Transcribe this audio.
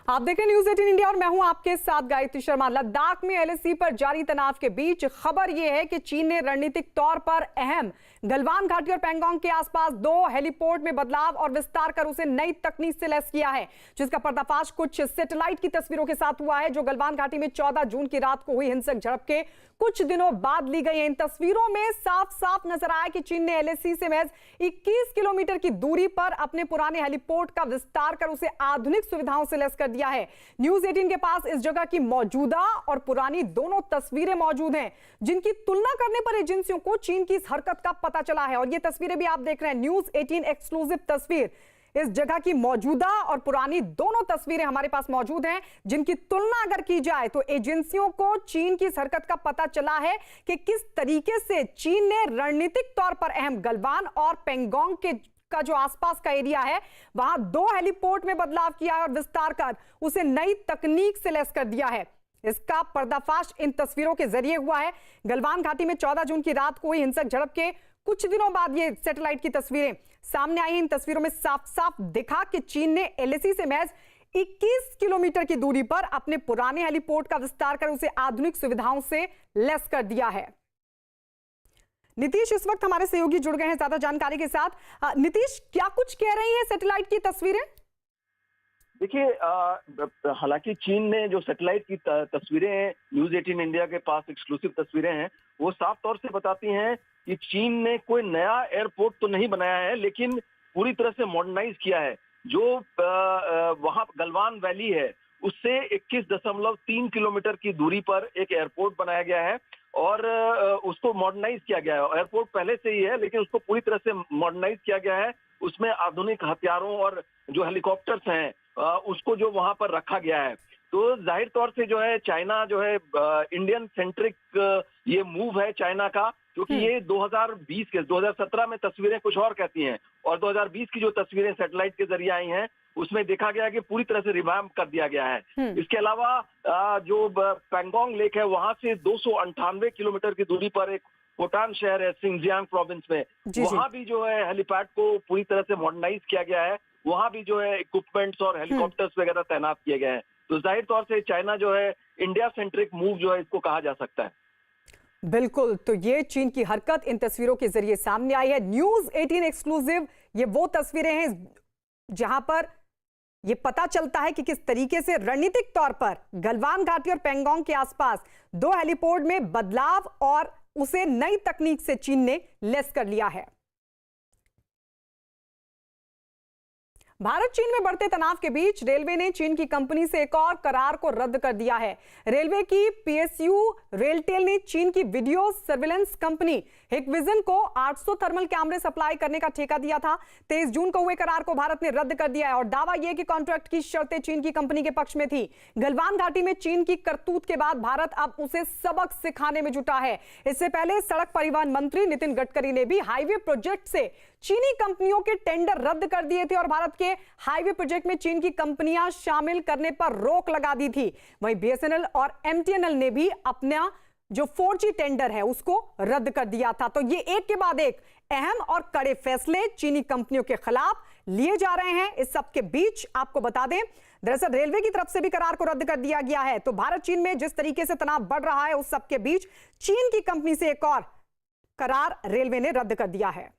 आप देख रहे हैं न्यूज 18 इंडिया और मैं हूं आपके साथ गायत्री शर्मा। लद्दाख में एलएसी पर जारी तनाव के बीच खबर यह है कि चीन ने रणनीतिक तौर पर अहम गलवान घाटी और पैंगोंग के आसपास 2 हेलीपोर्ट में बदलाव और विस्तार कर उसे नई तकनीक से लैस किया है, जिसका पर्दाफाश कुछ सैटेलाइट की तस्वीरों के साथ हुआ है जो गलवान घाटी में 14 जून की रात को हुई हिंसक झड़प के कुछ दिनों बाद ली गई है। इन तस्वीरों में साफ साफ नजर आया कि चीन ने एलएसी से महज 21 किलोमीटर की दूरी पर अपने पुराने हेलीपोर्ट का विस्तार कर उसे आधुनिक सुविधाओं से लैस कर दिया है। न्यूज 18 के पास इस जगह की मौजूदा और पुरानी दोनों तस्वीरें मौजूद हैं, जिनकी तुलना करने पर एजेंसियों को चीन की इस हरकत का पता चला है। और ये तस्वीरें भी आप देख रहे हैं, न्यूज 18 एक्सक्लूसिव तस्वीर। इस जगह की मौजूदा और पुरानी दोनों तस्वीरें हमारे पास मौजूद हैं, जिनकी तुलना अगर की जाए तो एजेंसियों को चीन की इस हरकत का पता चला है कि किस तरीके से चीन ने रणनीतिक तौर पर अहम गलवान और पैंगोंग के का जो आसपास का एरिया है वहां 2 हेलीपोर्ट में बदलाव किया है और विस्तार कर उसे नई तकनीक से लैस कर दिया है। इसका पर्दाफाश इन तस्वीरों के जरिए हुआ है। गलवान घाटी में 14 जून की रात को हुई हिंसक झड़प के कुछ दिनों बाद ये सैटेलाइट की तस्वीरें सामने आई। इन तस्वीरों में साफ साफ दिखा कि चीन ने एलएसी से महज 21 किलोमीटर की दूरी पर अपने पुराने हेलीपोर्ट का विस्तार कर उसे आधुनिक सुविधाओं से लैस कर दिया है। नीतीश इस वक्त हमारे सहयोगी जुड़ गए हैं ज्यादा जानकारी के साथ। नीतीश, क्या कुछ कह रही है सैटेलाइट की तस्वीरें? देखिए, हालांकि चीन ने जो सैटेलाइट की तस्वीरें न्यूज 18 इंडिया के पास एक्सक्लूसिव तस्वीरें हैं, वो साफ तौर से बताती हैं कि चीन ने कोई नया एयरपोर्ट तो नहीं बनाया है, लेकिन पूरी तरह से मॉडर्नाइज किया है। जो वहां गलवान वैली है उससे 21.3 किलोमीटर की दूरी पर एक एयरपोर्ट बनाया गया है और उसको मॉडर्नाइज किया गया है। एयरपोर्ट पहले से ही है, लेकिन उसको पूरी तरह से मॉडर्नाइज किया गया है। उसमें आधुनिक हथियारों और जो हेलीकॉप्टर्स हैं उसको जो वहां पर रखा गया है। तो जाहिर तौर से जो है चाइना जो है इंडियन सेंट्रिक ये मूव है चाइना का, क्योंकि ये 2017 में तस्वीरें कुछ और कहती हैं और 2020 की जो तस्वीरें सैटेलाइट के जरिए आई हैं उसमें देखा गया कि पूरी तरह से रिवैम्प कर दिया गया है। इसके अलावा जो पैंगोंग लेक है वहां से 298 किलोमीटर की दूरी पर एक खोटान शहर है सिंगजियांग प्रोविंस में, वहां भी जो है हेलीपैड को पूरी तरह से मॉडर्नाइज किया गया है। वहां भी जो है इक्विपमेंट्स और हेलीकॉप्टर्स वगैरह तैनात किए गए हैं। तो जाहिर तौर से चाइना जो है इंडिया सेंट्रिक मूव जो है इसको कहा जा सकता है। बिल्कुल, तो ये चीन की हरकत इन तस्वीरों के जरिए सामने आई है। न्यूज 18 एक्सक्लूसिव ये वो तस्वीरें हैं जहां पर ये पता चलता है कि किस तरीके से रणनीतिक तौर पर गलवान घाटी और पैंगोंग के आसपास 2 हेलीपोर्ट में बदलाव और उसे नई तकनीक से चीन ने लैस कर लिया है। भारत चीन में बढ़ते तनाव के बीच रेलवे ने चीन की कंपनी से एक और करार को रद्द कर दिया है। रेलवे की पीएसयू रेलटेल ने चीन की वीडियो सर्विलेंस कंपनी हिकविजन को 800 थर्मल कैमरे सप्लाई करने का ठेका दिया था। 23 जून को हुए करार को भारत ने रद्द कर दिया है और दावा यह कि कॉन्ट्रैक्ट की शर्तें चीन की कंपनी के पक्ष में थी। गलवान घाटी में चीन की करतूत के बाद भारत अब उसे सबक सिखाने में जुटा है। इससे पहले सड़क परिवहन मंत्री नितिन गडकरी ने भी हाईवे प्रोजेक्ट से चीनी कंपनियों के टेंडर रद्द कर दिए थे और भारत के हाईवे प्रोजेक्ट में चीन की कंपनियां शामिल करने पर रोक लगा दी थी। वहीं बीएसएनएल और एमटीएनएल ने भी अपना जो 4G टेंडर है उसको रद्द कर दिया था। तो ये एक के बाद एक अहम और कड़े फैसले चीनी कंपनियों के खिलाफ लिए जा रहे हैं। इस सब के बीच आपको बता दें, दरअसल रेलवे की तरफ से भी करार को रद्द कर दिया गया है। तो भारत चीन में जिस तरीके से तनाव बढ़ रहा है उस सब के बीच चीन की कंपनी से एक और करार रेलवे ने रद्द कर दिया है।